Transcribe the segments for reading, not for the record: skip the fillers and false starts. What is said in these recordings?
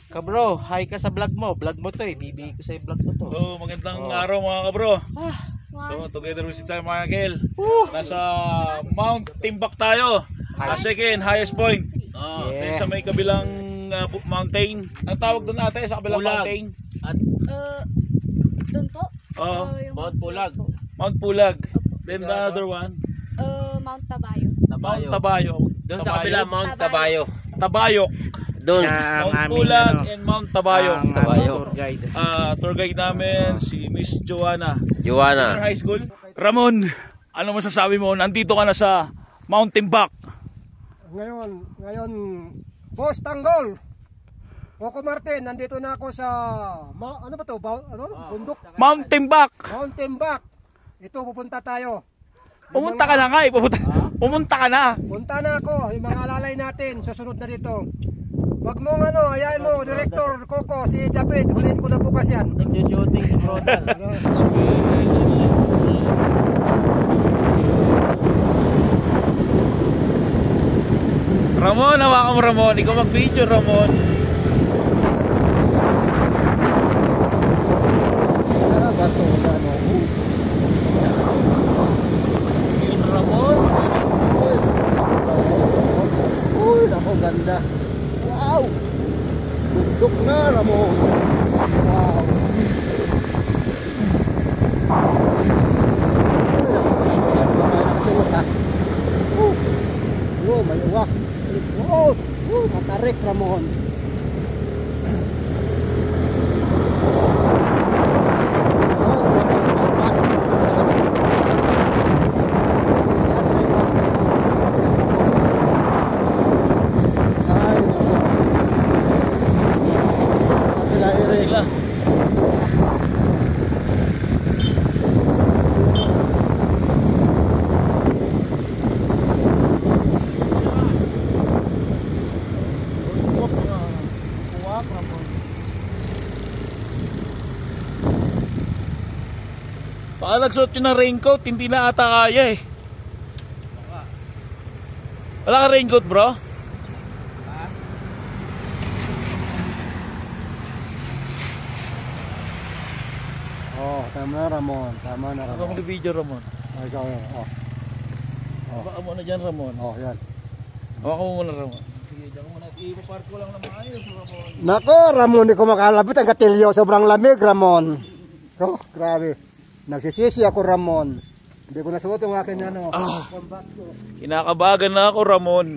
Kabro, hi ka sa vlog mo. Vlog mo to eh. Bibigay ko sa vlog mo to. So, magandang araw mga kabro. So, together with si Tayo Michael. Nasa Mount Timbak tayo. Second highest point. Yeah. Sa may kabilang mountain. Ang tawag doon ate sa kabilang mountain? Doon po? Mount Pulag. Mount Pulag. Then the other one? Mount Tabayo. Mount Tabayo. Doon sa kabila, Mount Tabayo. Tabayok. Doon. Mount Pulag and Mount Tabayok. Tour guide. Tour guide namin si Miss Joanna. Joanna. Senior high school. Ramon, ano masasabi mo? Nandito ka na sa Mount Timbak. Ngayon, Boss Tanggol. Coco Martin, nandito na ako sa ano ba to? Bundok. Mount Timbak. Mount Timbak. Ito pupunta tayo. Pumunta ka na nga eh. Pumunta ka na. Punta na ako. Yung mga alalay natin susunod na dito. Wag mong ayain mo, Director Coco, si David, huliin ko na bukas yan. Nagsushooting si Brother. Ramon, hawakan mo Ramon. Ikaw mag-video Ramon. Bato, Ramon. Uy, nako ganda. Wow! Bundok na, Ramon. Wow! Nakasuot ha. May uwak. Matarik, Ramon. Baka nagsuot yun ng raincoat, hindi na ata kaya eh. Wala ka raincoat bro? Tama na Ramon. Tama na Ako Ramon. mag-video Ramon. Ikaw, Baka mo na dyan Ramon. yan. Baka mo muna Ramon. Sige, dyan ko muna. Ipapark ko lang na maayos Ramon. Nako, Ramon, hindi ko makalapit ang katilyo. Sobrang lamig, Ramon. Oh, grabe. Nagsisisi ako, Ramon. Hindi ko nasuot ang akin combat ko. Kinakabagan na ako Ramon.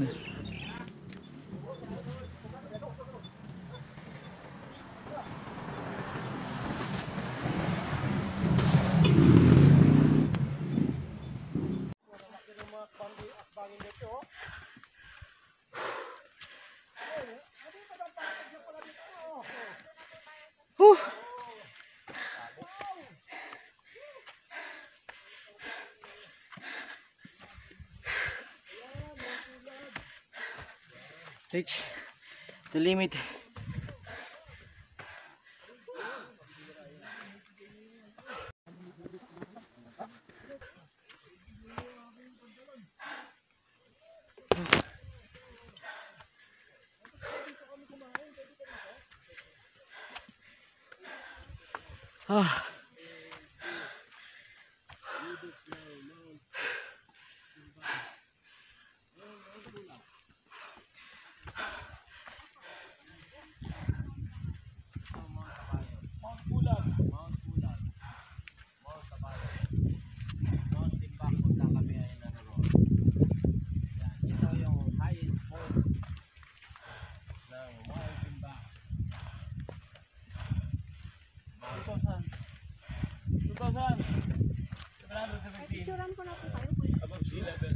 Reach the limit. Picturean ko na po kayo. Above sea level.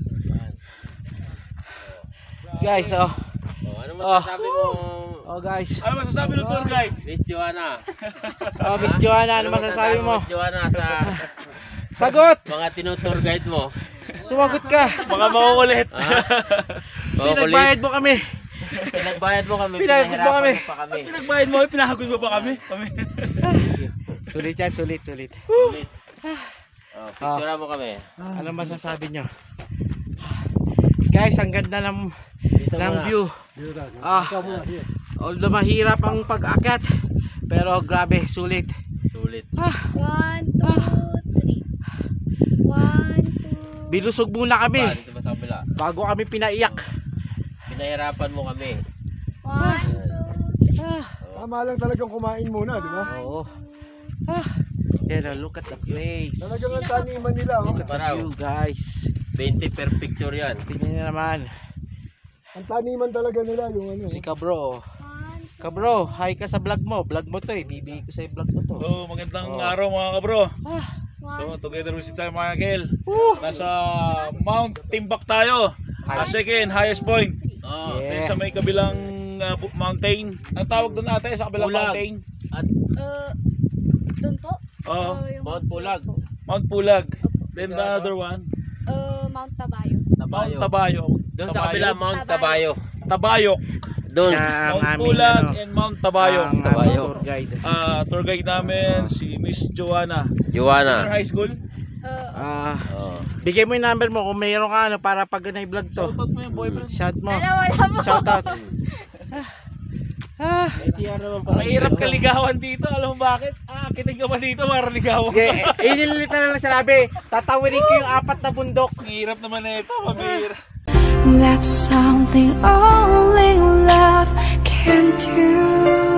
Guys, Ano masasabi mo? guys. Ano masasabi ng tour guide? Miss Joanna. Miss Joanna, ano masasabi mo? Miss Joanna sa Sagot! mga tinutour guide mo? Sumagot ka. Baka makukulit. Pinagbayad mo kami. Pinagbayad mo kami. Pinahagod mo kami. Pinahirapan mo pa kami. Pinagbayad mo, pinahagod mo ba kami? Sulit yan, sulit. Picture mo kami. Ano masasabi nyo? Guys, ang ganda ng view. Although mahirap ang pag-akyat, pero grabe, sulit. Sulit. 1, 2, 3. 1, 2. Bilusog muna kami Dito ba sa kabila? bago kami pinaiyak. Pinahirapan mo kami. 1, 2. Tama lang talagang kumain muna, di ba? Oo. Yan, look at the place. Talagang ang taniman nila, oh. Look at the view, guys. 20 per picture yan. Tingnan niyo naman. Ang taniman talaga nila yung ano. Si Kabro. Kabro, hi ka sa vlog mo. Vlog mo to eh. Bibigay ko sa vlog mo to. So, magandang Oh. araw mga kabro. Ah, So, together with tayo mga Kel. Nasa Mount Timbak tayo. Second highest point. Oh. Yeah. Sa may kabilang mountain. Ang tawag doon ate sa kabilang Pulag. mountain? At Doon po? Oo. Yung Mount Pulag. Mount Pulag. Then the other one, Mount Tabayo. Mount Tabayo. Tabayo. Doon sa kabila, Mount Tabayo. Tabayok. Doon. siya ang Mount aming Pulag ano, and Mount Tabayok. ang Tabayo. aming tour guide. Tour guide namin si Miss Joanna. Senior Joanna. high school. Oh. Bigay mo yung number mo kung mayroon ka ano para pag na-vlog to. Shoutout mo yung boyfriend. Shout mo. Wala po. Shout out. May CR naman pala. Mahirap kaligawan dito. Alam mo bakit? Kinig ka ba dito para ligawan? Okay, inilit na lang sinabi. Tatawirin ko yung 4 na bundok. Ang hirap naman na ito. Mabihira. That's something only love can do.